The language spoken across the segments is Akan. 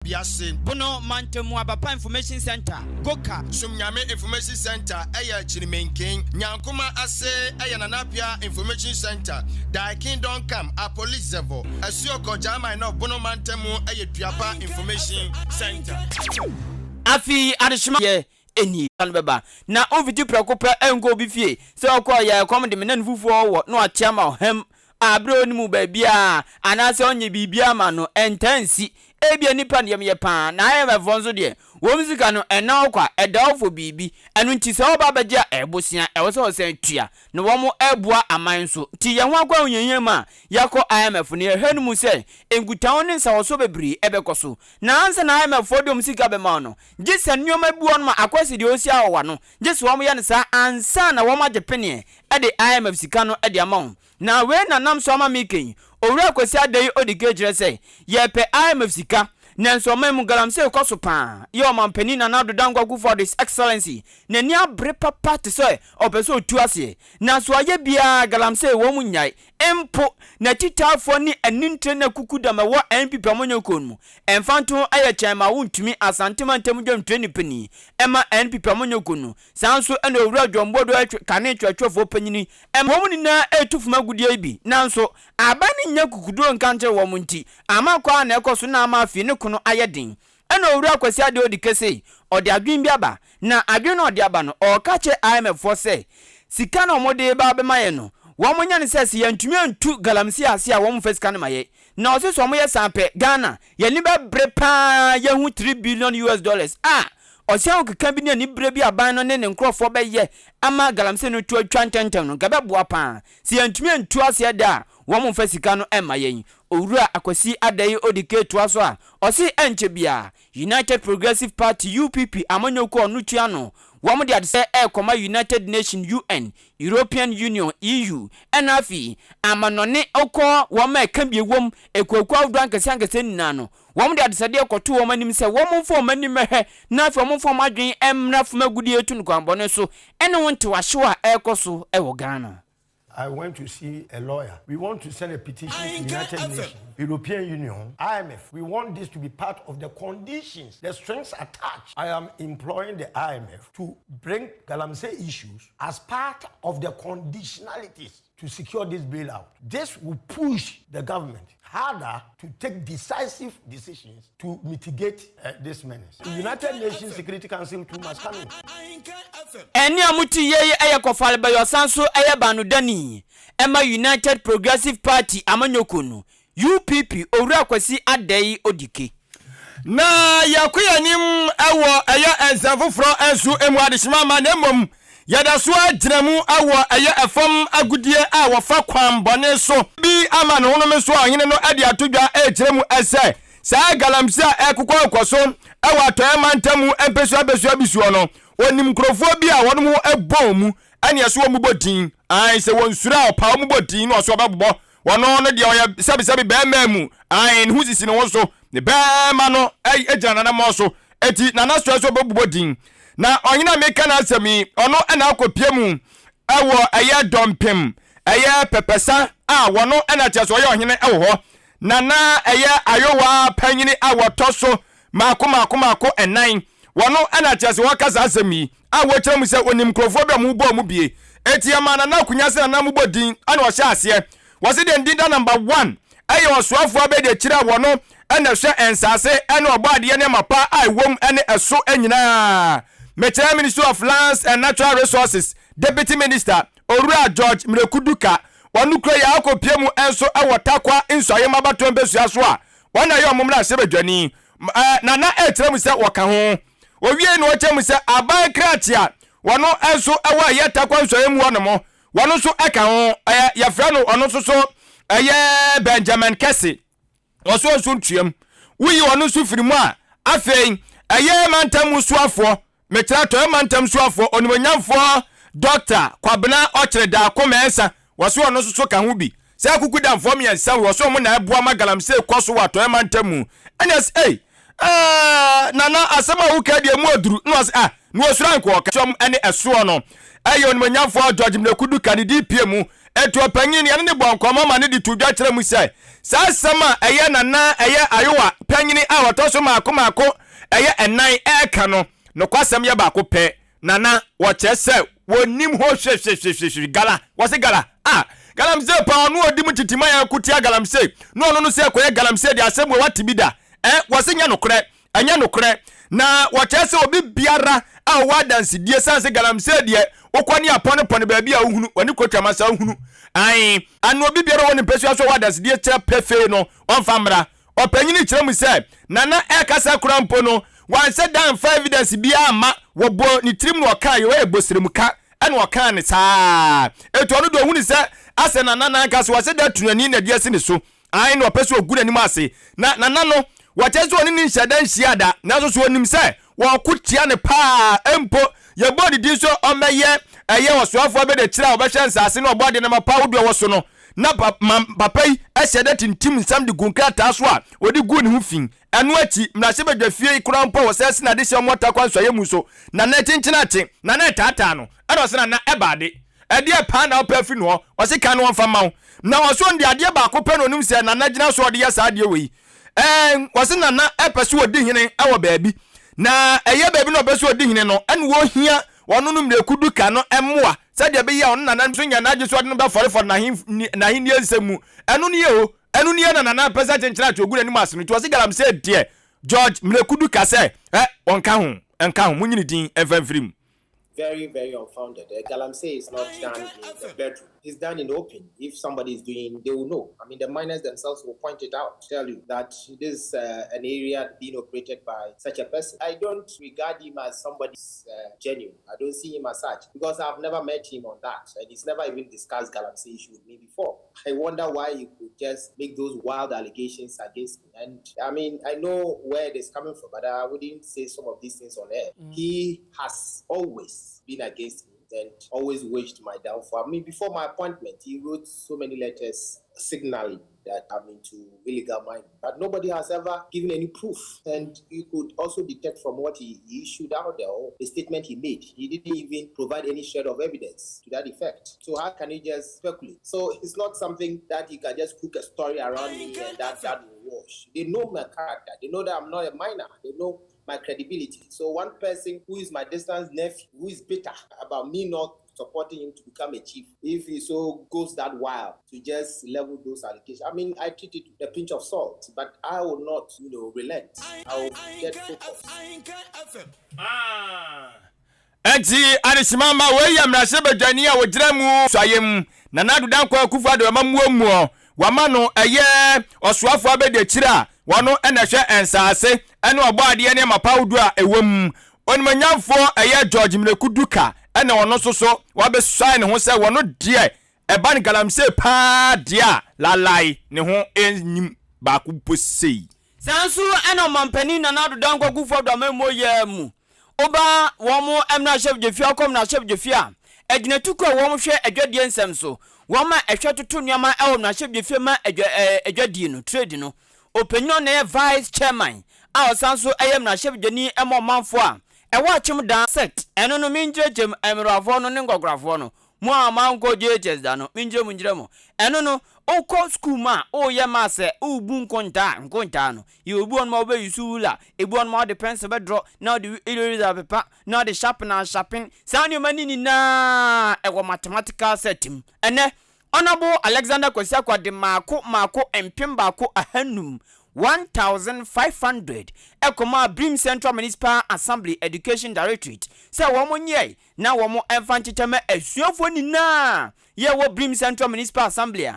Biasin Bono Mantemu Abapa Information Center Goka Sumnyame Information Center Eya Chirimenkin Nyankuma Ase Eya Nanapia Information Center Daikin Don't Come A Police Zevo Asioko Jama no Bono Mantemu Eya Tuapa Information Center Afi Adishima ye eni kanbeba na onfiti prekopa engo bi fie se okọ ya komde menen fufuo wo no atiama ohem abro ni mu ba bia anase onye bibia ma no entansi ebia nipa ndem ye pa na aye mevonzo de wo muzika no ena okwa edawfo bibi enu nti se oba bagia ebosia ewose osen tua no wo mo ebua aman so ti ye ho akwa onyenye ma yakọ IMF ne ehenu mu se engutan ne nsa woso bebri ebekoso na ansa na IMF de musika be ma no gise nyoma buo no ma akwasi de osi awa no gise wo mo ye ne sa ansa na wo ma jepene e de IMF sika no e de amount na we na nam so ama miken owura kwasi adai odike jire se ye pe IMF sika nanso memu galamse kwaso pa ye mampani na nado dangwa for this excellency na ni abre papa te so opeso otu ase na so aye bia galamse wo munyai empo na titafo ni anintre na kukuda ma wo NPP amonyoko nu emfanto aye chama wontumi asantema ntem dwam treni pani ema NPP amonyoko nu sanso ena owura dwombodo kane twatwofo panyini emwo mu na etufu magudie bi nanso abani nya kukudo nkanche wo munti ama kwa na ekoso na ama afi ne kono ayedin ena owura kwasi ade odikese ode adwin bi aba na adwin no ode aba no o kache IMF for say sika na omode ba be maye no womonya ne sese yantumi antu galamsi ase a wom fasika ne maye na oseso mo ye sampe Ghana ye ni ba bre pa ye hu $3 billion osian keka bi ni bre bi aban no ne nkrofo be ye ama galamsi no tu atwa ntentem no gabe boa pa si yantumi antu ase da wom fasika no emaye owura akwasi adai odike to aso a osi enche bia United Progressive Party UPP amanyoko no tua no womo de adse koma United Nation UN European Union EU enafi amanone okọ woma ekambie wom ekwakwa udwan kese nina no womo de adse de ekoto woma nim se womo fo manim he na afi womo fo madwen emna fo magudi etu nkwambone so ene wonte wahye a ekoso ewo Ghana. I went to see a lawyer. We want to send a petition to the United Nations, European Union, IMF. We want this to be part of the conditions, the strings attached. I am employing the IMF to bring Galamsey issues as part of the conditionalities to secure this bailout. This will push the government harder to take decisive decisions to mitigate this menace. The United Nations Security Council too must come in. Eni amuti yeye ayekofale bayo sanso ayebanu dani ema United Progressive Party amanyokunu UPP owura kwasi adai odike na yakuyanim ewo eye ensafofro ensu emu adishima ma na mom yadaso agyinamu awo eye efam agudie a wofa kwan bone so bi ama no hono so ahene no ade atodwa agyinamu ese saa galamsi a ekokọ ekoso ewo atoyama ntamu empesu abesu abisuo no onim krofo bi a wonu ebom mu ane eso mu bodin ai se wonsura opa mu bodin no so babbo wono no de oya sabi be mamu ai hu sisi no so ne be ma no ai ejana na mo so eti na na so bodin na onyina meka na asemi ono na akopie mu ewo eye dompem eye pepesa a wono na tia so ye ohene ewo ho na eye ayowa panyini awotoso mako enan wono na tia so wakasa asemi a wo kire mu se onim krofo be mu bo mu bie eti ama na kunya se na mu bodin ana o hye ase wo se de ndida number 1 eye osoafo be de kire wono na hwe ensase na obade ne mapa ai wom ene eso anyina Mecha Minister of Lands and Natural Resources, Deputy Minister Owura George Mrekuduka, wanu kra ya akopie mu enso ewotakwa inso yemabato mbesu aso a wana ye omumra sebedwani na etre mu se woka ho owie no oche mu se aban kratia wanu enso ewa ye takwa inso yemu wono wanu so eka ho ya fra no ono so eye Benjamin Kesse oso so ntuam wuyi wanu so firi mu a afei eye mantamu suafo metra to mantam suafo onimonyamfo Dr. Kwabena Ochreda Komensa waso ono so ka ho bi se akukuda mfom yansa waso mo na eboa magalamse koso wato mantamu anes nana asema wuka de mu oduru no as no osura nko ka chom ene eso no ayo onimonyamfo George Mrekudu kanidi pie mu etu opanyin ya ne bonkomo ma ne di to dwa kire mu sai sa sama eye nana eye ayowa panyini a wotoso maako eye enan eka no kwasem ye ba ko pe nana wo chese wonim ho hwehwehwehwe gala wose gala galamse pa onu odi mu titima ya kutia galamse no se ko ye galamse di asem we watibida wose nya nokre anya nokre na wo chese obi biara a wadanse die sanse galamse die okwani apone baabi a ohunu wani kotwa masa ohunu anu obi biara woni pesu aso wadanse die kire pefe no onfamra opanyini kire mu se nana ekasa kurampo no wan se dan for evidence bia ama wo bo ni tirim no kan yo ebosiremka ene wo kan ne saa eto no do hunu se ase nana nkase wo se da tunani na die se ne so no pesu oguna ni ase na nana no wo chezo oni ni nhyada nhia na so onim se wo kutia ne pa empo ye body di so omeye eye wo soafo be de kira wo be hwe nsase na obode ne mapa wodo wo so no na papa yi ehede tintim nsam de gunkata so a odi gu ne hu fin eno achi mrahye badwafie ikura mpo wo sese na de hye mota kwanso ye mu so na na tinchina chi na na tata no eno se na ebade ede pa na opa fi no wo se kan no mfa mawo na wo so ndi ade ba ko pe no nim se na na gina so ode ye sa ade we wo se na epese odi hene ewo baabi na eye baabi no obeso odi hene no eno wo hia wono no mrekudu ka no emmoa sadia be ya ono na nso nya na ajeso ade no be for na hini ensemu eno ne ye o enu ne na na pesa chenchira to oguna ni maso no to se galamse de George mrekudu ka se onka ho munyini din evamfrim very, very unfounded. Galamsey is not done in the bedroom. It's done in the open. If somebody is doing, they will know. I mean, the miners themselves will point it out, tell you that this is an area being operated by such a person. I don't regard him as somebody's genuine. I don't see him as such because I've never met him on that. And he's never even discussed Galamsey issue with me before. I wonder why he could just make those wild allegations against me. And I mean, I know where it is coming from, but I wouldn't say some of these things on air. He has always been against me and always wished my downfall. I mean, before my appointment, he wrote so many letters signaling that I'm into illegal mining, but nobody has ever given any proof. And you could also detect from what he issued out there, or the statement he made, he didn't even provide any shred of evidence to that effect. So how can he just speculate? So it's not something that he can just cook a story around me and that will wash. They know my character. They know that I'm not a miner. They know my credibility. So one person who is my distant nephew, who is bitter about me not supporting him to become a chief, if he so goes that wild to just level those allegations, I mean, I treat it with a pinch of salt, but I will not, relent. I will get focused. Eti Arisimama we ya mrahye badwani a wogire mu swayem na nadu dankwa kufa de mamuamu wama no eye osuafo abede kira wono enehwe ensase ene obade ne mapawdu a ewom onimanyamfo eye George mrekuduka ene wono soso wabesua ne ho se wono de eban galamse pa dia lalai ne ho enyim ba ku posei sansu ene mampani na nadu dankwa kufa de mamuaye mu oba womo emna chef jefia kom na chef jefia eginetuko womo hwe adwadie nsem so woma ehwe toto nneama ewo na chef jefia ma adwadie no trade no openyo na vice chairman a osanso eyem na chef jeni emo manfo a ewo achim da set eno no minjejem emirafo no ne ngografo no mu amanko JHS da no minjemu njiremo eno no oko school ma o ye ma se ubu nkonta no ye obu on ma obe yusula ebu on ma de pencil be draw now the eraser paper now the sharpen sound mani ni na ewo mathematical setting ene honorable Alexander Kasiebo de mako empemba ko ahanum 1500 ekoma Brim Central Municipal Assembly Education Directorate se womo nye na womo enfanchicheme asuafo ni na ye wo Brim Central Municipal Assembly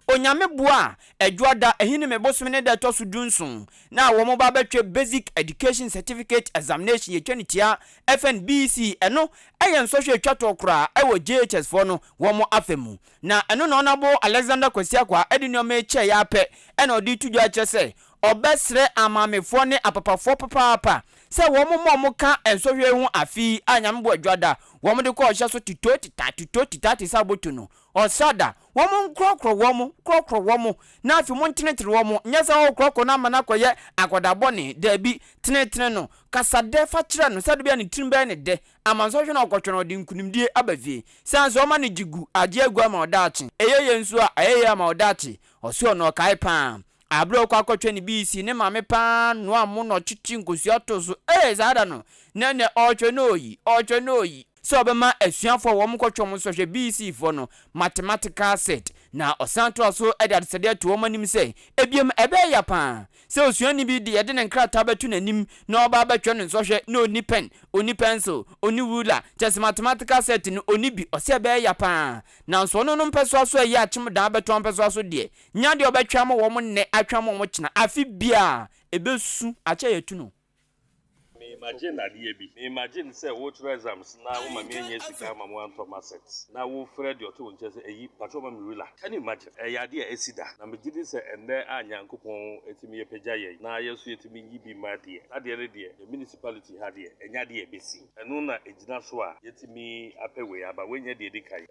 onyame boa edwada ehini mebosome da to sudunsun na womo ba betwe Basic Education Certificate Examination ye twanitia FNBC eno eyen social twato kra ewo JHS for no womo afemu na eno na onabo Alexander Kasiebo ediniome che ya pe eno odi tudwa chese obesre amamefo ne apapafo papa se womo ka ensohwe hu afi anyambo adwada womo de ko ohya so titotita sabotu no osada womo krokro womo na afi mo ntenetere womo nyesa wo krokro na ama na koye akodabone da bi tenetene no kasade fa kire no sade bia ne timbe ne de amanso hwe na okotwe de nkunimdie abavie sanso oma ne jigu age agua ma odachi eyeye nso a eyeye ma odachi oso no kai pa abro kwa akotwe ne bisi ne mame pa no amu no chichi nkosi atoso zada no ne otwe no oyi so obema asuafo wo mkotwe mo so hwe bc fo no mathematical set na osanto aso ede sede to wo manim se ebiem ebe ya pa se osuani bi de yede ne nkrata betu nanim na oba betwe no so hwe na oni pen oni pencil oni ruler just mathematical set no oni bi ose ebe ya pa na so no mpeso aso ya achim da betu mpeso aso de nya de obetwa mo wo mo ne atwa mo kina afi bia ebesu acha yetu no. Imagine imagine say wo through exams na wo ma me nya sika ma mo anto assets na wo Fred your to nche say eyi patro ma me ruler can you imagine ya de esida na me gidi say ende anya nkopon etimi yepeja ye na yeso etimi yibi ma de na de the municipality ha de enya de ebesi enu na ejina so a yetimi apewe aba wenya de edikai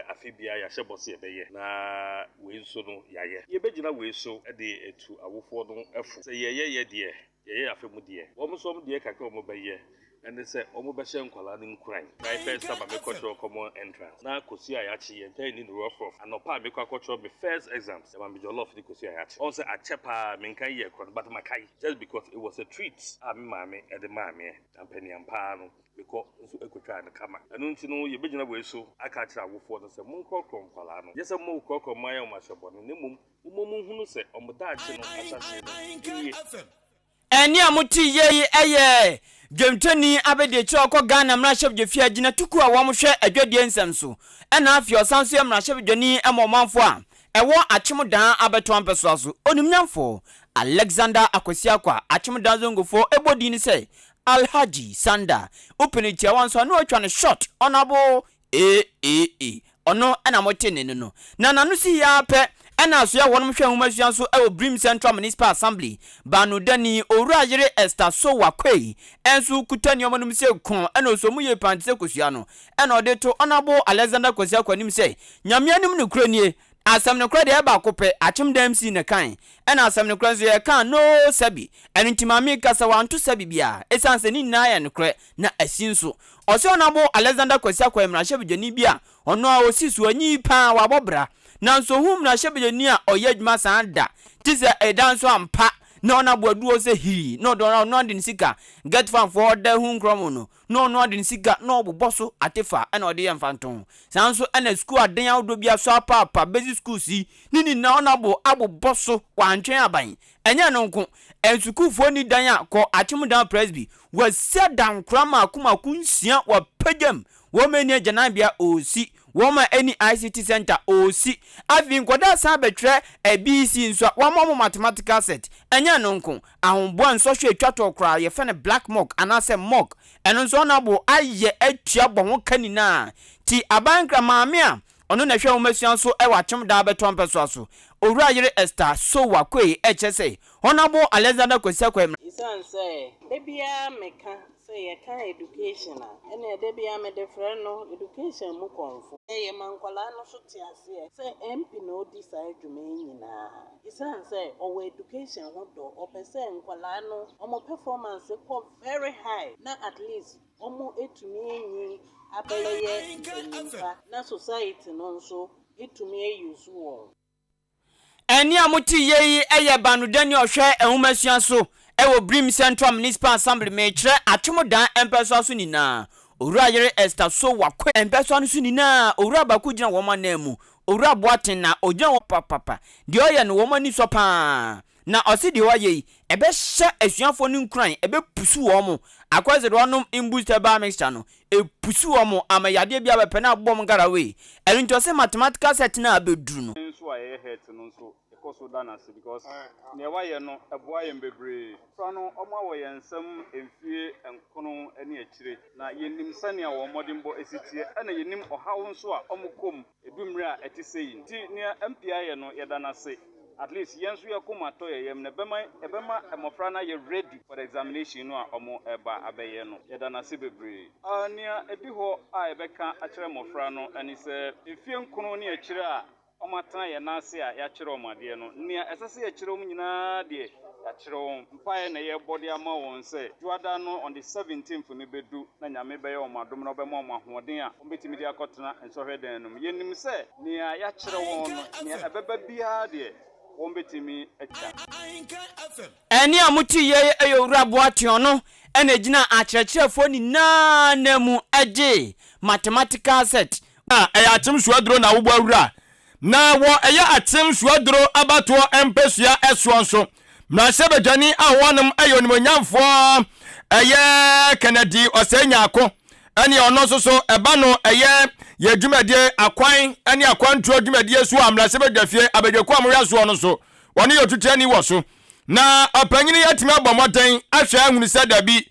afibia ya hyebose ebeye na we so no yaye ye begina we so de etu awofo no efu say ye de ye afemu de wo mo so mo de kakra mo beye and they say omo be hye nkwala ne nkran by first time me control common entrance na kosi ayachi ye ntai ni rough rough anopa me control me first exams e ma me jollof ni kosi ayachi on say achepa me nkan ye kron but makai just because it was a treat me mame e de mame ampani ampa no because nso ekotwa ne kama enu nti no ye begina we so aka kira awofo no say mon kokrom kwala no yesa mo kokrom maye o ma hwebo no nemum umom hunu say omoda achi no asase no eni amuti yeyi eye dwemtani abede choko Ghana mrasheb jefi agina tuku a womhwe adwadie nsem so ena afio sanso ya mrasheb dwani emomanfo a ewo achimudan abeto ampeso aso onimnyamfo Alexander Akwasiakwa achimudan zongofo ebodi ni say Alhaji Sanda opinitia wanso no atwa ne shot onabo ono ena motene no na nanu si ya pe ena so ya wonum hwe humasuan so e Brim Central Municipal Assembly banu dani owura yere Esther so wakwei enso kutani omonum se kon ena so mu ye pantse kosua no ena odeto onabo Alexander Kosiakwa nim se nyamianim ne kuranie asam ne kura de ba kope achim dem si ne kan ena asam ne kura so ye kan no sabi entimami kasa wanto sabi bia esanse ni na ya ne kura na asinso ose onabo Alexander Kosiakwa emrahye bidwani bia ono a osisu anyi pa wabobra nanso hum na hyebedeni a oyadwuma sanda tise edanso ampa na ona boaduo se hi no do no de nsika get fan for da hu nkromo no de nsika no boboso atefa na ode yemfanton sanso na school aden awdo bia so apa basic school si nini na ona bo aboboso wantwen aban enya no nko ensukufo ni dan akọ achimudan presby wasiadan krama akuma kunsia wa pagam wo meni agyanan bia osi woma any ICT center osi avi nkoda san betre ABC nso wama mathematical set enya no nko ahombo nso hwe twato kra ye fe ne black mock anase mock eno nso na bo aye atua bo ho kanina ti abankra maame a ono na hwe homasuan so e wachem da beto mpeso aso owura yere Esther so wakwei echese honabo Alexander Kosiakwa isan say debia meka say ye kan education ene debia me defre no education mu konfo ye mankwala no so tiase say MP no decide dwuma nyina isan say owo education ho do opese nkwala no omo performance ko very high na at least omo etumi enyi abeleye na society no nso etumi eyusu wo eni amuti yeyi eye banu dani ohwe ehumasuan so ewo Brim Central Municipal Assembly mechre atwomodan empeso aso nina owura yere Esther so wakwe empeso aso nina owura baku gina wo manamu owura boaten na ogyan wo papa de oye no wo mani so pa na osi de waye ebe hye asuafo ni nkran ebe pusu wo mo akwaze do nom imbuster ba mixture no epusu wo mo amayade bia bepe na bom garawe erinto se mathematical set na abeduru no nso aye het no nso ekoso danase because ne waye no eboa yem bebre so no omo awoye nsam emfie enkono ene akire na yenim sane a wo modimbo esitie ena yenim ohawo nso a omo kom edumre a etise yi ti ne MPI no yedanase at least yenso ye koma to ye yem ne bema emofra na ye ready for the examination no a omo eba abeye no ye da na se bebre ania edi ho a ebeka a kire emofra no ani se efie nkono ne akire a omatan ye na ase a ya kire omade no nia esese ye kire om nyina de ya kire om mpae na ye body ama won se juada no on the 17th ni bedu na nyame beye omadom no bema omahoden a ombetimi de akotena ensohweden no yenim se nia ya kire won no nia ebeba bia de ombetimi echa eni amuti ye eyowura boation no ene gina akyerɛkyerɛfo ni na mu agye mathematical set ɛyɛ atem suaduro na wobɔ awura na wɔ ɛyɛ atem suaduro abatoɔ empesua ɛsoɔ nso mmarahyɛ badwani a wɔnom ɛyɛ onimonyamfoɔ ɛyɛ Kennedy Ɔsɛnyako ɛne ɔno nso so ɛba no ɛyɛ yɛ dwumadie akwan ɛne akwantuo dwumadie so a mmarahyɛ badwafie abadwako a moyɛ soɔ no so wɔne yɛ tutuani wɔ so na ɔpanyini yɛtumi abɔ mmɔden ahwɛ ahunu sɛ dabi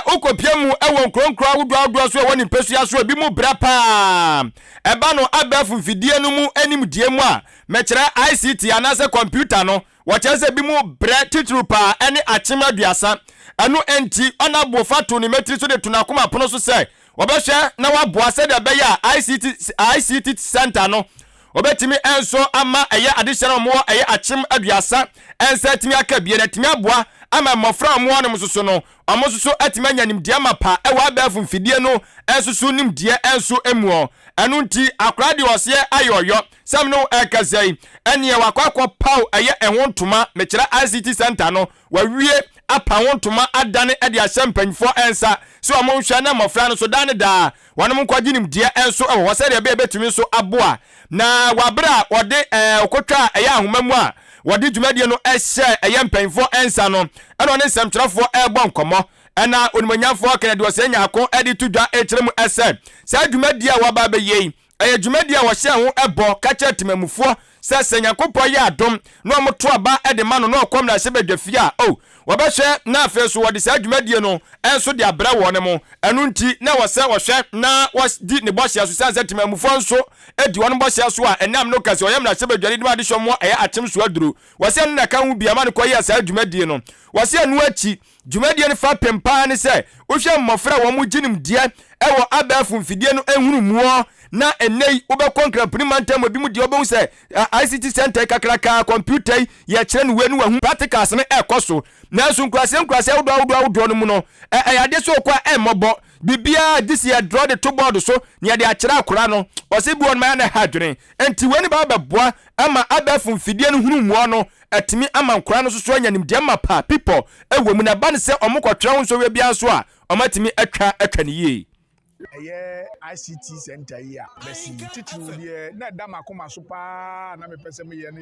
okopia mu ɛwɔ nkronkro awodoawodoa so ɛwɔ ne mpesua so bi mu bra paa ɛba no abɛfo mfidie no mu anim die mu a mɛkyerɛ ICT anase computer no wɔkyerɛ sɛ bi mu brɛ titru paa ɛne akyem aduasa ɛno enti ɔnabo fato ne metri so de tunakoma pono so sɛ wɔbɛhwɛ na waboa sɛ de bɛyɛ ICT center no obetimi enso ama ɛyɛ adehyɛ no mo ɛyɛ akyem aduasa ɛnsa timi aka bie na timi aboa ama mmɔfra mo anom soso no ɔmo soso atimi anya nimdeɛ mapa ɛwɔ abɛfo mfidie no ɛsoso nimdeɛ ɛnso emuo ɛno nti akora de ɔseɛ ayɔyɔ sɛm no ɛkasai ɛneɛ wakɔakɔ paw ɛyɛ ɛho ntoma mekyerɛ ICT center no wawie apa ho ntoma adane ɛde ahyɛ mpanyimfoɔ ɛnsa so ɔmo nhwɛ na mmɔfra no so da ne daa wɔnom nkɔgye nimdeɛ ɛnso ɛwɔ sɛ deɛ ɛbɛtumi so aboa na wabra wɔde okotwa ɛyɛ ahoma mu a wɔde dwumadie no ɛhyɛ ɛyɛ mpanyimfoɔ ɛnsa no ɛna ɔne nsɛmtwerɛfoɔ ɛbɔ nkɔmɔ ɛna onimonyamfoɔ Kennedy Ɔsɛnyako ɛde to dwa ɛkyerɛ mu ɛsɛ saa dwumadie a waba bɛyɛ ɛyɛ dwumadie a wɔhyɛ ho ɛbɔ kakyɛ temamufoɔ sɛ sɛ Nyankopɔn yɛ adom na ɔmo to aba ɛde ma no na ɔkɔm na hyɛ badwafie a wɔbɛhwɛ na afei so wɔde saa dwumadie no ɛnso de abrɛ wɔ ne mo ɛno nti na wɔhwɛ na wɔdi ne bɔhyɛ so sɛ temamufoɔ nso edi wɔn bɔhyɛ so a ɛnam no kase ɔyɛ na hyɛ badwani de ma de hyɛ mo ɛyɛ akyem so aduro wɔsɛ no na ka ho bia ma ne kɔyɛ saa dwumadie no wɔsɛ no akyi dwumadie no fa pempa ne sɛ wohwɛ mmɔfra wɔn mo gyinim die ɛwɔ abɛfo mfidie no ehunu muo na enei wobɛkɔ nkrapuni mantam obi mu die obɛhu sɛ ICT center kakraka computer yɛ kyerɛ no we no wahu practicals ne ɛkɔ so na so nkrase wodo no mu no ɛyade so kɔ ɛmmɔbɔ bibia this year draw the two board so ne yɛde akyerɛ akora no ɔsɛ bi wɔn ma na hadwene enti wani ba bɛboa ama abɛfo mfidie no hunu muo no atimi ama nkora no so anya nimdeɛ mapa people ɛwɔ mu na ba ne sɛ ɔmo kɔtwerɛ ho so we bia so a ɔmatimi atwa ne yie ICT center here. Besi titiri die na da makoma so pa na me pese me ye no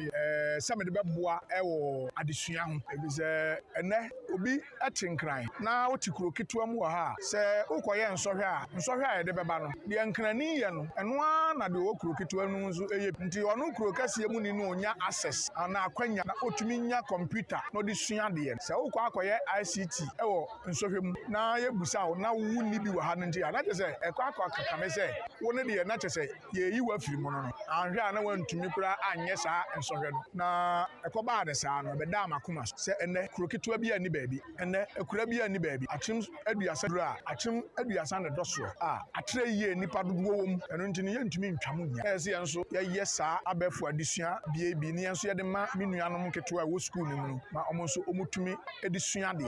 se me de beboa ewo adesua ho ebi se ene obi atenkran na wotikuro ketua mu ha se ukoye nsɔhwe a de beba no de nkrani ye no eno na de wokuro ketua nu nso eye nti ono kuro kase mu ni no onya access na akwanya na otumi nya computer no de sua de ye se akoye ICT ewo nsɔhwe mu na ye busa na wu ni bi wa ha no nti ana se ekwa kakame se woni de na kyese ye yi wa firi mu no anhwe ana wantumi kura anye saa nsɔhwe no na ekoba de saa no be da makoma se ene kroketua bi ani baabi ene ekura bi ani baabi akyem aduasa dura akyem aduasa ne doso akyere yie nipa dodo wom eno ntini ye ntumi ntwam nya ese ye nso ye saa abefu adesua bi ne ye nso ye de ma menuanom ketewa wo school ni mu ma omo nso omutumi edesua de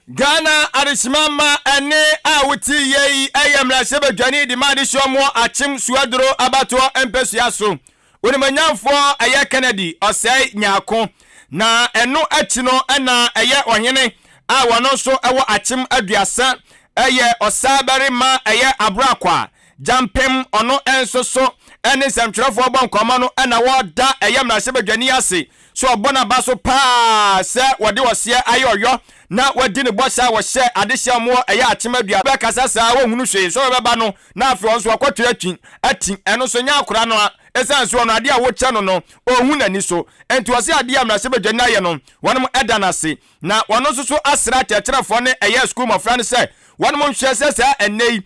Ghana Arishmama ene awuti yei ayemra badwani di ma de shomo akyem suaduro abatoɔ empesua so onimanyamfo ɛyɛ Kennedy Ɔsɛnyako na ɛno akyi no ɛna ɛyɛ ɔhene a wɔno so ɛwɔ akyem aduasa ɛyɛ ɔsabere ma ɛyɛ abrakwa jampem ɔno enso so ɛne nsɛmtwerɛfoɔ bɔ nkɔma no ɛna wɔda ɛyɛ mmarahyɛ badwani ase so ɔbɔna ba so paa sɛ wɔde wɔseɛ ayɔyɔ na wadi ne bɔhyɛ wɔhyɛ adehyɛ mo ɛyɛ akyem adua bɛkasa saa wɔhunu hwee so bɛba no na afei ɔnso akɔtwerɛ atwi ɛno so nya akora no esan so no ade a wo kye no no ohun nani so enti wo se ade a mrase badwane aye no wonom eda na se na wono so so asra kyerefo ne eye school mo friend say wonom hwe se se enei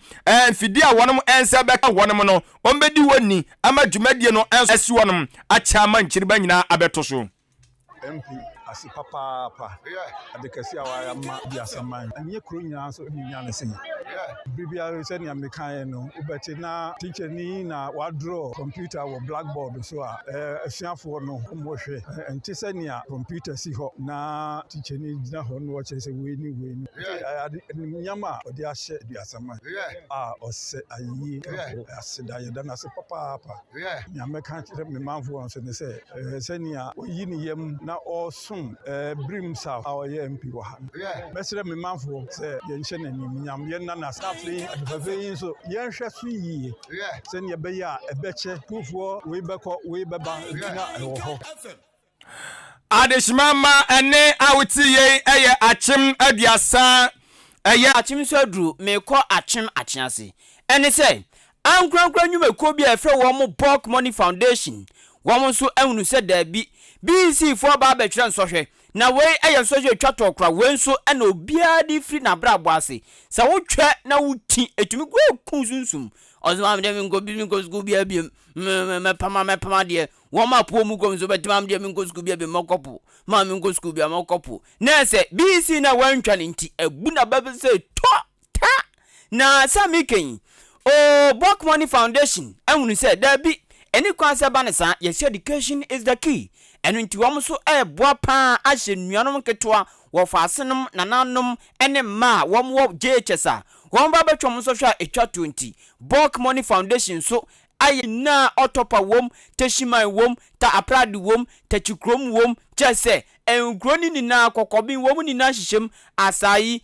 mfidi a wonom ense beka wonom no ombedi woni ama dwumadie no ensi wonom acha ma nkyiriba nyina abeto so MP asi papa adekasi awaya ma biasaman anye kro nyina so nya ne sen bibia se nya mekan no ubeti na teacher ni na wa draw computer wo blackboard so a asuafo no mohwe enti se nya computer si ho na teacher ni gina ho no che se we ni nyama odi ahye biasaman ose ayi asida yeda na se papa nya mekan kire me manfo so ne se nya oyi ni yem na osun brim south our MP wa ha mesere me manfo se ye nhye nanim nyam ye na na staff yi advave so ye nhwe so yi se ne be ya ebeche kufuo we beko we beba na ewo ho adeshimama ene awti ye eye achim aduasa eye achim so aduru me ko achim achiase ene se ankrankra nwumako bi efre wo mo bulk money foundation wo mo so ehunu se da bi BC for ba betwe nsohwe na we eye nsohwe twato okra we nso na obia di free na bra boase sa wo twa na wuti etumi go kunsunsum ozuma dem ngo bi ngo sku bia bi me pama de wo ma po mu go nso betima dem ngo sku bia bi mokopo ma me ngo sku bia mokopo na se BC na wantwa ne nti abu na ba se to ta na samiken bulk money foundation ehunu se da bi any concept ba ne sa yes education is the key enu nti wom so boa pa ahye nuanom ketwa wo faasenom nananom ene ma wom wo JHS a wom ba betwom so hwa etwa 20 bulk money foundation so aye na otopa wom teshiman wom ta aprade wom tachikrom wom chese engroni ni na kokobin wom ni na hyehyem asayi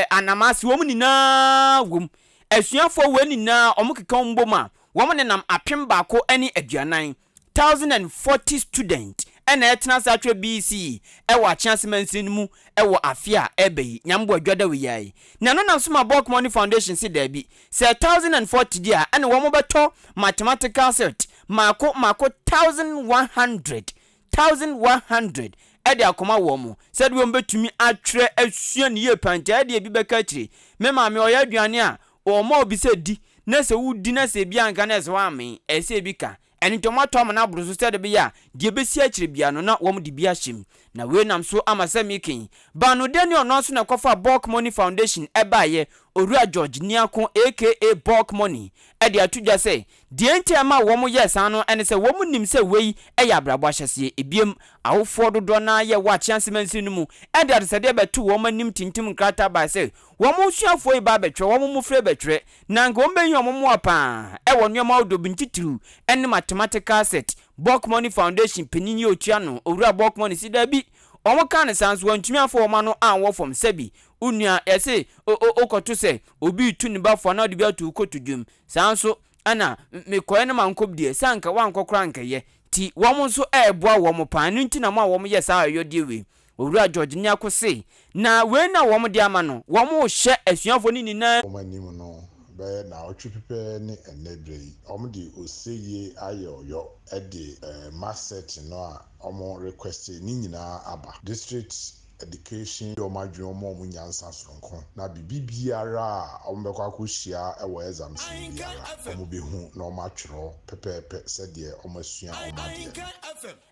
anamasi wom ni na wom asuafo we ni na omukeka mboma wom ne nam apem baako ani aduanan 1040 student ena etna satwe BC ewa chancemansin mu ewa afia ebeyi nyambo adwada we yai na no na soma bulk money foundation si da bi say 1040 dia ena wo mo beto mathematical set mako 1100 ede akoma wo mo said we mbetumi atwere asua ne ye panta ede bi beka kire me ma me oya aduane a o ma obi se di na se wudi na se bia nka na se wa me ese bi ka eni tomato na brusu said be ya de besi akire bia no na wo mo de bia hyem na we nam so amasamikin banu deni ono so na kofa bulk money foundation ebaye Orua George Niako aka bulk money ede atudwa se de enti ama wo mo yesa no ene se wo mo nim se wei eya brabo ahyese ebiem awofo dodo na ye wa chance mansi no mu ede ade se de betu wo mo nim tintim krata ba se wo mo suafo iba betwe wo mo mufre betwe na ngo mbenyi wo mo apa e wo nneoma odobi ntitiru ene mathematical set bulk money foundation peninyi otua no Orua bulk money si da bi omo kan sans wantumi afọ oma no anwo from sebi unua ese okoto se obi tu ni bafo na de bi atu kotudwum sanso ana mekoye ne mankob die sanka wankokora nkaye ti wo nso eboa wo pan nti na ma wo yesa ayode we Orua George ni akose na we na wo de ama no wo hye asuafo ni nina omanim no be na otwepepe ne enebre omde oseye ayoyo ede marset no a omo request ni nyina aba district education yo madwe omo nyansa soronko na bibiara ombekwa akohia ewo exams biara omo behu na omo atwero pepepe sede omo asua omade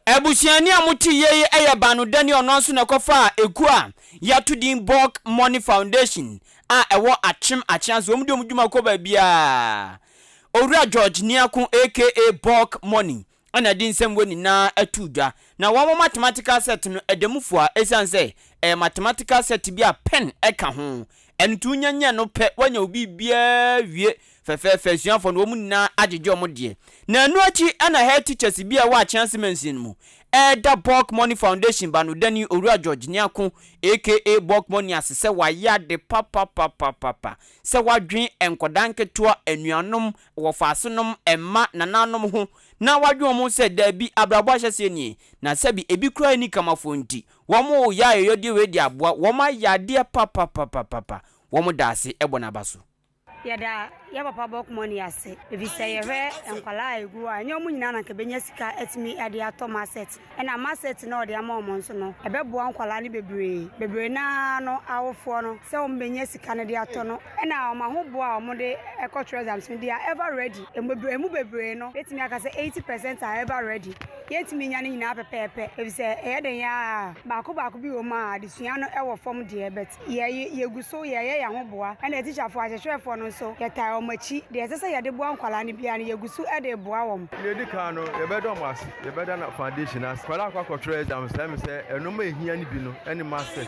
ebusiani amuti ye eyabanu dani ononso na kofa egu a yatudin bulk money foundation a ewo achim achianso omudi omudwuma ko ba bia Orua George Niako aka bulk money ana din sem woni na atudwa na wo mathematical set no edemufo a esanse mathematical set bi a pen eka ho entu nyanya no pe wanya obi bia wie fefe suafo no mu na ajeje omode na anu achi ana head teachers bi a wa chance mensin mu da bulk money foundation banu dani Orua George Niako aka bulk money asese wa yade papa se wadwen enkodanketo anuanom wo faasenom emma nananom ho na wadwen mo se da bi abrabo ahyese ni na sabi ebi kura ni kamafo nti wo mo ya yodi we di aboa wo ma yade papa wo mo dase ebona baso yɛda yɛ papa bɔk money ase ebisɛ yɛhwɛ nkwala egu a nyɛ ɔmo nyina na kebenya sika etimi ade atɔ market ɛna market na ɔde ama ɔmo nso no ɛbɛboa nkwala ne bebree na no awofo no sɛ ɔmo benya sika ne de atɔ no ɛna ɔmo ahoboa ɔmo de ɛkɔ treasures no they are ever ready emu bebree no etimi aka sɛ 80% are ever ready yɛtimi nya ne nyina pɛpɛpɛ ebisɛ ɛyɛ den ya baako bi wɔ ma adesua no ɛwɔ fam de ɛbɛt yɛgu so yɛyɛ ahoboa ɛna teacherfo ahwehwɛfo no so yɛtaa ɔmachi de ɛsɛ sɛ yɛde boa nkwala ne bia no yɛgu so ɛde boa wɔm yɛdi kan no yɛbɛdɔ mo ase yɛbɛda na foundation as kwala akɔkɔtrɛ exam sɛ ɛnoma ehia ne bi no ɛne master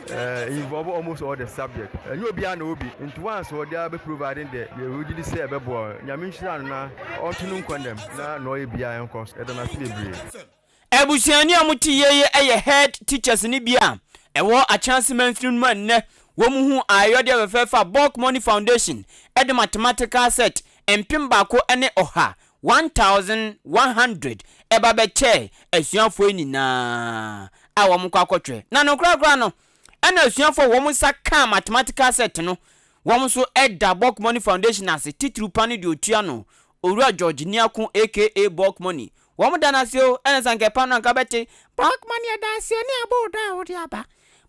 involve almost all the subject ɛnyɛ obi ana obi into once what they are providing there you will really say ɛbɛboa nyame nhyira no na ɔnto no nkɔndɛm na ɔyɛ bia ɛnkɔ ɛda na se bebree ebusuani amuti yeye ɛyɛ head teachers ni bia ɛwɔ a chance mainstream man ne womu hu ayode befefa bulk money foundation ɛde mathematical set empim baako ɛne ɔha 1100 ɛba bɛkyɛ asuafo nyinaa a wɔn kɔ akɔtwe na no krakra no ɛna asuafo wɔn saka mathematical set no wɔn so ɛda bulk money foundation ase titru pani de otua no owura George Niako aka bulk money wɔn dana sio ɛna sanke pano anka bɛte bulk money ɛda sio ne aboda odi aba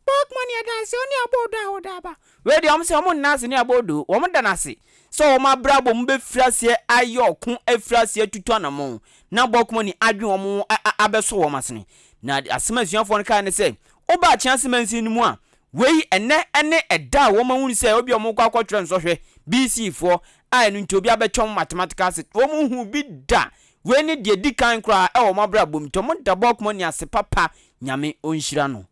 bulk money ɛda sio ne aboda odi aba we de wɔn se wɔn nase ne abodo wɔn dana se so wɔn abrabo mo be frasie ayɔ ko afrasie tutu anamo na bulk money adwe wɔn abeso wɔn asene na asema asuafo no kan ne se oba chance mansi no mu a wei ene ɛda wɔn mahunu sɛ obi wɔn kɔ akɔtwere nsɔhwɛ BC for a enu nti obi abɛtwɔm mathematical set wɔn hu bi da we ni de di kan kra e wo mabra bom to mo da bulk money ase papa nyame onhyira no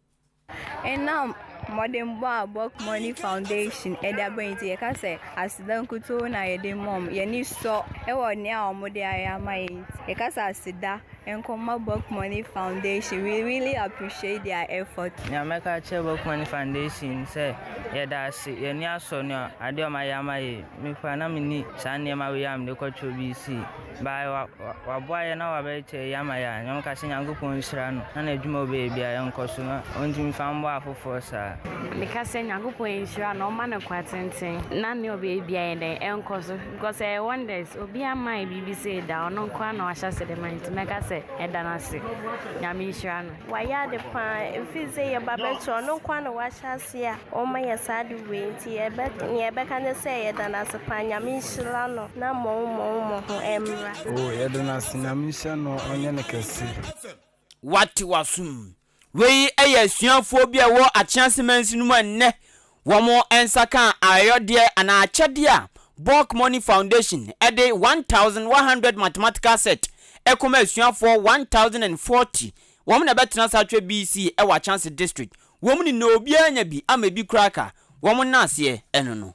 enam modern bulk money foundation edabenti ye ka se asidan kuto na yede mom ye ni so e wo ni a omo de ayama ye ka se asida Enkoma Bulk Money Foundation, we really appreciate their effort. Nyameka che Bulk Money Foundation say yeda se ye ni aso no ade o mayama ye me kwa na mini sane ma we am de kwatwo BC ba wa boa ye na wa be che yama ya nyameka se nyankopon hira no na adwuma obe bia ye nkoso no ontimi fambo afofo sa me ka se nyankopon hira no ma na kwatenten na ne obe bia ye den enkoso because wonders obi ama BBC da ono kwa na wa hya se de man meka edanase nyame hira no waya de pa efize ye babeto no kwa na wa hyase a o ma ye sade we nti ye be ka ne se edanase pa nyame hira no na mo ho emra edanase nyame hira no onye ne kese wati wasum wei eye suafo bia wo a chance mansi no manne womo ensaka ayode ana akyede a Bulk Money Foundation ede 1100 mathematical set ekoma asuafo 1040 wom na betena satwe BC e wa chance district wom ni no obi anya bi ama bi kraka wom na ase eno no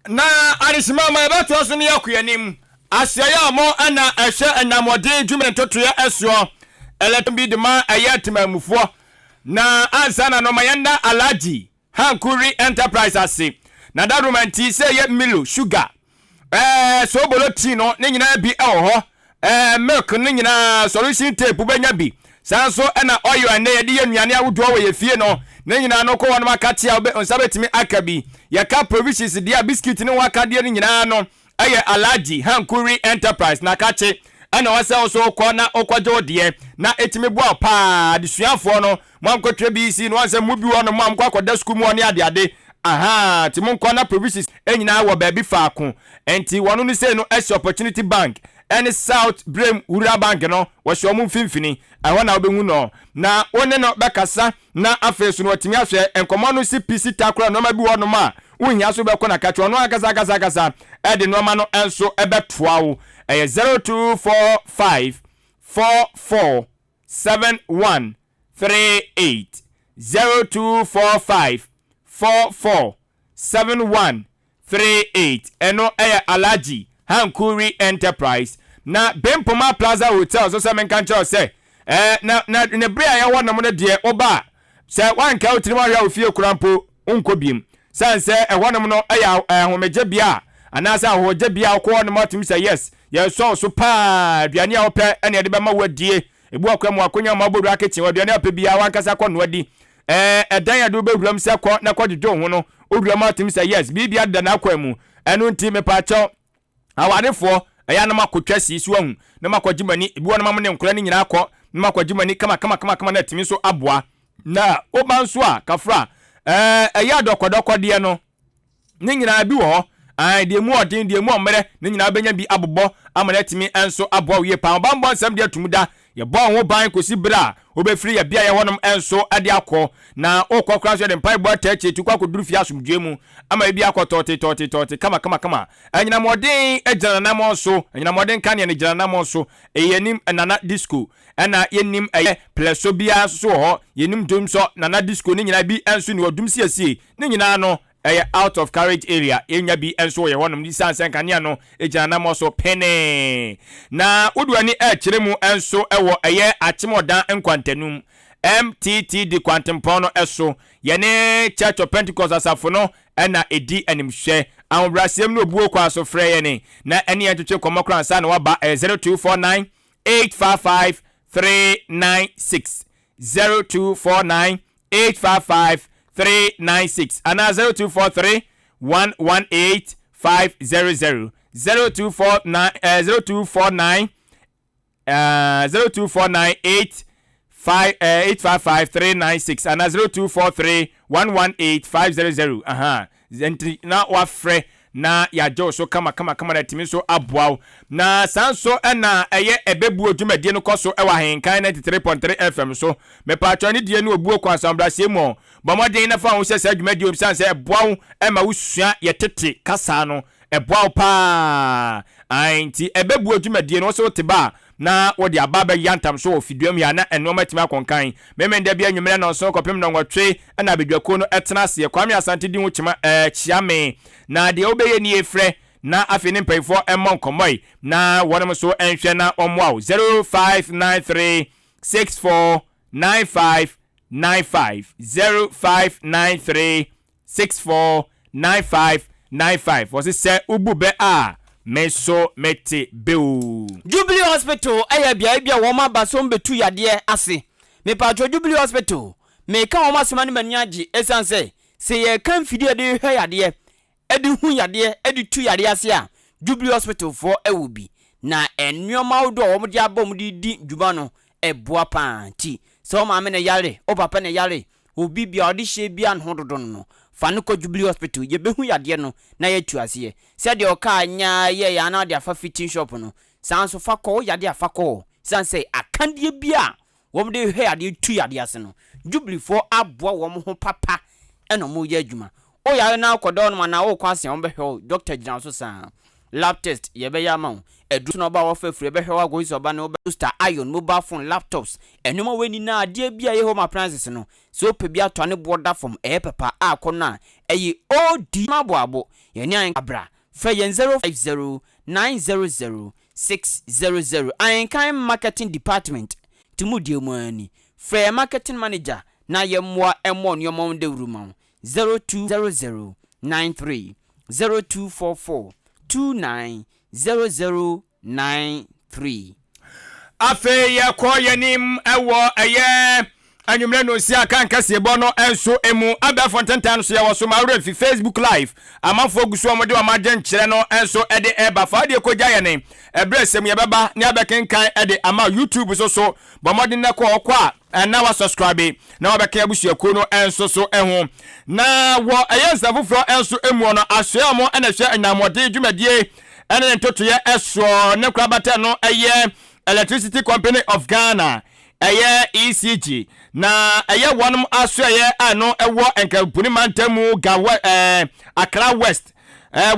na arisima ma beto so ne yakuanim asaya mo ana ehwe enamode dwumene totoya esuo eletombi de ma ayatemamufo na azana no mayenda alaji hankuri enterprise ase na da romanti se ye milo sugar so boloti no ne nyina bi ewo milk ne nyina solution tape benya bi sanso na oil ane ye de nnuane awodo wo ye fie no ne nyina no ko wono makati a onsabetimi akabi ye ka provisions dia biscuit ne waka de ne nyina no eye alaji hankuri enterprise na kache ana wasa so ko na okwajo de na etimi bua pa desuafo no mankotwe BC no wansa mu bi wono mamkwakoda school mu one ade aha ti mon ko na provisions enyina wo ba bi faako enti wono no say no as opportunity bank any South Brem Ura Bank no wo hwe omu mfimfini ehwo na obehu no na one no bekasa na afesu no watimi ahwe enkomo no CPC takura no ma bi wono ma unhia so beko na kacho no akasa ede no ma no enso ebetoa wo 0245 447138 0245 447138 eno alaji Hankuri Enterprise na Bempoma Plaza Hotel so se menka nche se na ne bria ya wona mo de oba se wanka otiri mo ya ofie kurampo onkobiem sanse ehwonom no ya ahomeje bia anasa ahoje bia ko no matum se yes ye so pa aduane a ope ene de be ma wadie ebu akwa mu akonya ma bodu akechi aduane ope bia wankasa ko no adi edan ya do bewuram se ko na kodjo ho no odurama tim say yes bibia da na kwamu enu nti me pa cho awarefo eya na makotwa sisu ahu na makogimani ebi wona mamne nkura ni nyina akọ na makogimani kama na timi so aboa na obanso a kafra eya dokodoko de no ni nyina bi wo de mu odin de mu omere ni nyina benya bi abobọ amana timi enso aboa wie pa bambo nsem de atumuda ye bo ho ban kosi bra obefiri ye bia ye wonom enso ade akọ na okokra so de mpai bo tachi tu kwa koduru fi asumdwe mu ama bi akọ kama anyina modin ejana na mo so anyina modin kan ye ne jana na mo so eyenim nana disco na yenim pleso bia so ho yenim dum so nana disco ni nyina bi enso ni odum siesie ni nyina no out of carriage area enya bi enso ye wonom di sansen kan no ejana na mo so pene na oduani kiremu enso ewo achemodan nkwantanum MTT di kwantempono eso yene Church of Pentecost asafo no na edi animhwe awbrasem no obuo kwa so frɛ yene na ene yentwe komokran ansa na waba 0249 855 396 0249 855 396 ana 0243 118 500 0249 0249 855 396 and 0243 118 500 aha zentri na wafre na ya jo so kama na timi so aboaw na sanso na ebebu odwumadie no koso ewa Ahenkan 93.3 FM so me pa atwani die no obuo kwa sambrase mu bomodin na fa ho sese adwumadie obsan se eboaw ma wusua yetete kasa no eboaw pa anti ebebu odwumadie no so teba na wodi ababa yantam so ofiduam ya na enoma tima konkan memenda bia nwumere na so kopem na nwotwe na bedwako no etena se kwame asante di nwuchima chiame na de obeye ni efre na afeni mpaifo emmon komoi na wonem so enhwe na omwaw 0593 649595 0593 649595 was se ubube a meso meti beu Jubilee Hospital aya bia woma basom betu yade ase me patro Jubilee Hospital me ka woma semani maniaji esanse se ye kan fidie de hwe yade edi hu yade edi tu yade ase a Jubilee Hospital for ewubi na enwoma wodo wo de abom di djuma no eboa panti so ma me ne yare o papa ne yare obi bia odi hye bia no dodo no fanu ko Jubilee Hospital ye behu yade no na ye tu ase se de oka anya ye ya na de afa fitting shop no sanso fa ko yade afa ko sanse akandie bia wo de hwe yade tu yade ase no Jubilee for aboa wo ho papa eno mo ye adwuma o ya na akodo no na wo kwase wo behwe Dr. Janso sa lab test ye be ya ma edu no ba wo fafure behwe wa go iso ba no booster iron mobile phone laptops enuma weni na ade bia ye home appliances no so pe bia to ne border from papa akona OD maboabo ye ni an abra fa yen 050 900 600 Ahenkan marketing department timudie mu ani fa marketing manager na ye mwa emo nyomon de wuruma 0200 93 0244 290093 afe ye ko yenim ewo anwumre no si Ahenkan Kasiebo no enso emu aba fontentan so ye wo so mawre fi Facebook live amanfo gusu omode wa magen kire no enso ede eba fa de ko gya ne ebresem ye beba ne abekenkan ede ama YouTube so bomode ne ko okwa na wa subscribe na wa beka abusuako no enso so eho na wo safufro enso emu no ahwe mo na hwe anyamode dwumadie ene ntotoye eso ne krabata no Electricity Company of Ghana ECG na wanum aso ano ewo enkapuni mantamu gawa Accra West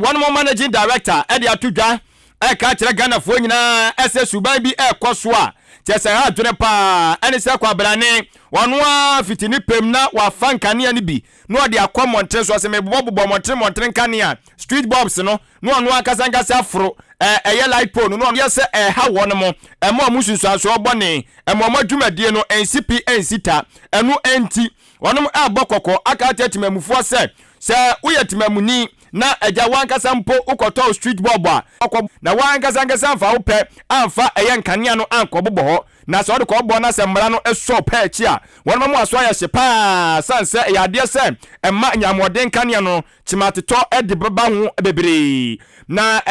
wanum managing director ede atudwa ka kire Ghana fo nyina suban bi ekoso a chese ha dwene pa ene se kwa brane wanu a fitini pem na wa fankane ani bi no de akwa montre so se mebobbo montre nkane street bulbs no no akasangasa afro light pole no ye se ha won mo mo amusunsu aso obone mo adwumadie no NCP ensita enu enti wonum abokoko aka tetimamufu se uyetimamuni na eja wankasa mpo ukoto street bulb a na wankasa fa wo pe amfa nkane no ankobobo ho na so de ko bo na se mmara no eso pa echi a won ma mu aso ya hye pa sanse ya de se emma nyamoden kane no chimateto de beba ho bebre na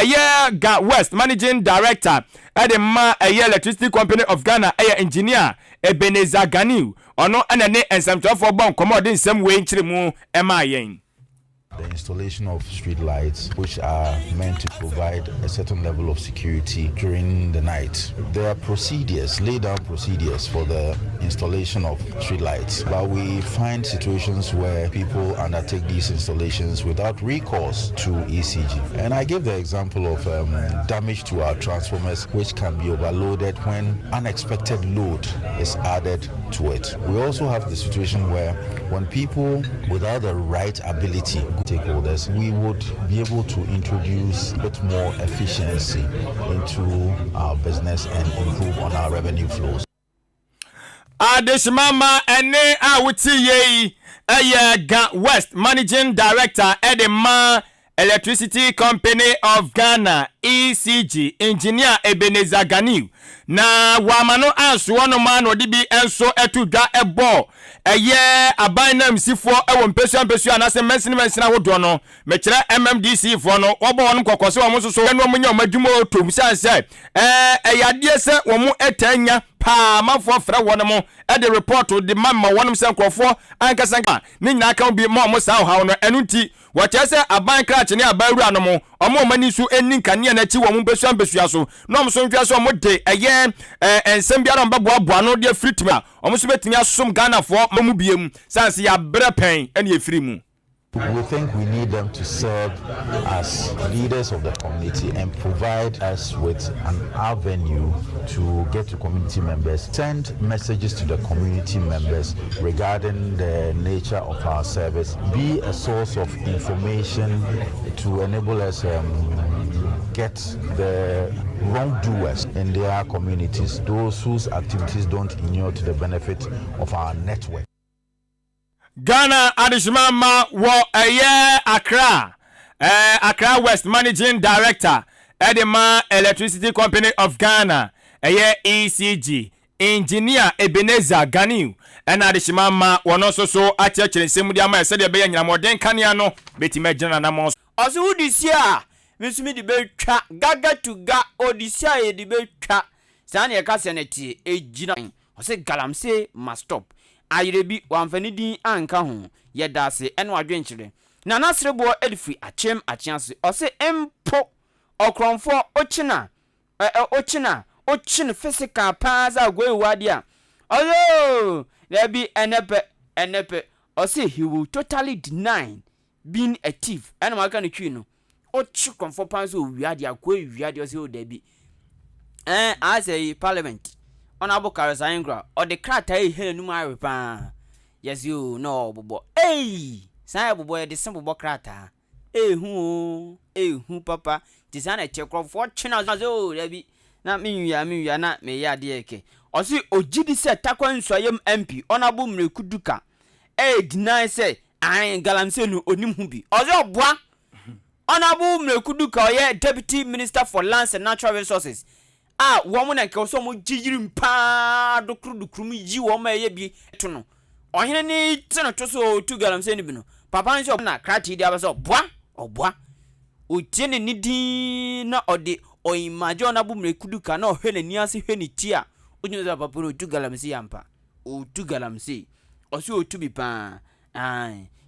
ga West Managing Director the ma Electricity Company of Ghana engineer Ebenezer Ganiu ono ene ne ensamtofo bon commodin nsem we nchire mu ema yen. The installation of street lights, which are meant to provide a certain level of security during the night. There are procedures, laid down procedures for the installation of street lights, but we find situations where people undertake these installations without recourse to ECG. And I give the example of damage to our transformers, which can be overloaded when unexpected load is added to it. We also have the situation where when people without the right ability, stakeholders, we would be able to introduce a bit more efficiency into our business and improve on our revenue flows. Adeshimama ene awuti ye ga West Managing Director Edema Electricity Company of Ghana ECG Engineer Ebenezer Ganiu na wamano anso no man odi bi enso etudwa ebo aban na msifo ewo mpesu anase mensina wodo no mekire MMDC fo no obo won kokose wo musoso enu omunya omadwuma otom sanse eyade se wo mu etanya pa mafo fra won mo the report the mamma wonum se nkrofo ankasanka ni nyina aka bi mo sa hawo no enu nti wachese aban krache ne abaru anomo omo mani su eninkane na chi wo mu mpesu aso no mso ntwa so mo de ensem biara mbeboa no de fritma omo so betimi asom Ghana fo mamu biem sanse ya brepen ene efiri mu. We think we need them to serve as leaders of the community and provide us with an avenue to get to community members, send messages to the community members regarding the nature of our service, be a source of information to enable us get the wrongdoers in their communities, those whose activities don't inure to the benefit of our network. Ghana Adishmama wo Accra West Managing Director Edema Electricity Company of Ghana ECG Engineer Ebenezer Ganiu and Adishmama wono so achechere nsemu dia ma se de be nyamoden kanea no betima gina na mo oso udisia mesumi di be twa gaga to ga odisia e di be twa sane e ka seneti ejina ose galamse must stop ayerebi wamfanidi anka ho yedase eno adwenkyere na nasrebo edifri achem achianse ose empo okronfo ochina physical paza gwewade a oyo lebi enepe ose he will totally deny being a thief eno maka no twi no ochi konfo panza owiade akwa wiade ose o dabi as a parliament Honorable Karasaingra or the crata henu ma pa yes you no bobo sai bobo the simple bokrata hu papa design check for china zo lebi na me ya na me ya de eke osi ogidi se takwa nsoyem MP Honorable Mrekuduka deny say galamse nu onim hu bi ozi oboa Honorable Mrekuduka oye Deputy Minister for Lands and Natural Resources woman and so mo jijirim pa dokru yi wo ma ye bi to no ohene ni tena to so tu galamse ni bi no papa nso na krati dia ba so oboa otiene ni din na ode oimaje ona bu Mrekuduka na ohene ni ase hwe ni ti a onyu za papa no tu galamse yampa o tu galamse oso o tu bi pa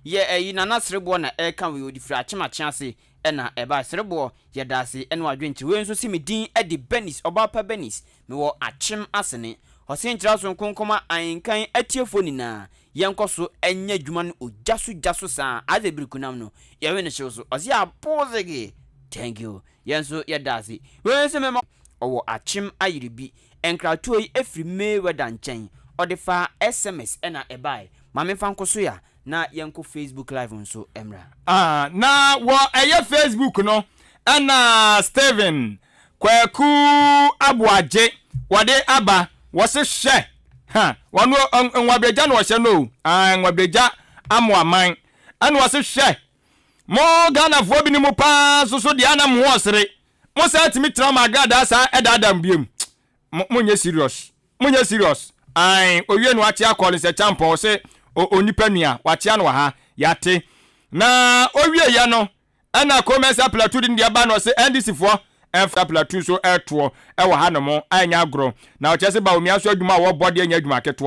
ye na nasrebo na kan we odifra achema chiase ena eba srebo ye dase eno adwenchi we nso simi din edi benis obapa benis me wo achem asene hosenkyira so nkonkoma Ahenkan atiefo nina yenkoso enya dwuma no ojaso sa azebirikunam no ye we ne hyeso osi apozege thank you yenso ye dase we nso me owo achem ayiribi enkrato yi efri me weda nchen odefa SMS ena ebai mame fankoso ya na yanko Facebook live nso emra na wo Facebook no ana Steven Kwaku Abuaje wade aba wose hye wonu nwabreja no hye no nwabreja amoaman ana wose hye mo Ghana fo bi ni mo pa so de ana mo osere mo sa timi tra ma gada sa edadam biem mo nye serious munye serious ai owie no ache akọlin se champion se onipa nua wache no ha yate na owie ya no ana komesa plateau din dia ba no se NDC fo enfa plateau so eto e wo ha no mo anya agro na o chese ba omi aso adwuma wo body anya adwuma keto